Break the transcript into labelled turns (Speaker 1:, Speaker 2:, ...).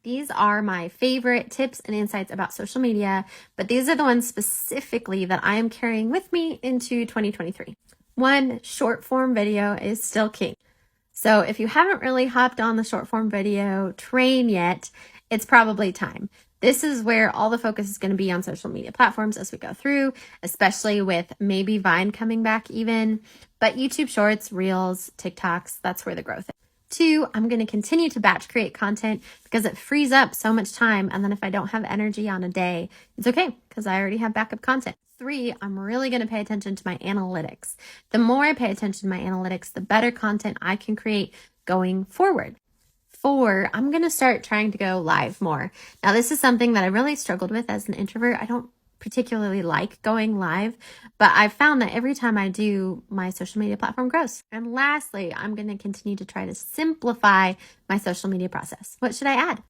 Speaker 1: These are my favorite tips and insights about social media, but these are the ones specifically that I am carrying with me into 2023. One, short form video is still king. So if you haven't really hopped on the short form video train yet, it's probably time. This is where all the focus is going to be on social media platforms as we go through, especially with maybe Vine coming back even, but YouTube Shorts, Reels, TikToks, that's where the growth is. Two, I'm going to continue to batch create content because it frees up so much time. And then if I don't have energy on a day, it's okay because I already have backup content. Three, I'm really going to pay attention to my analytics. The more I pay attention to my analytics, the better content I can create going forward. Four, I'm going to start trying to go live more. Now, this is something that I really struggled with as an introvert. I don't particularly like going live, but I've found that every time I do, my social media platform grows. And lastly, I'm going to continue to try to simplify my social media process. What should I add?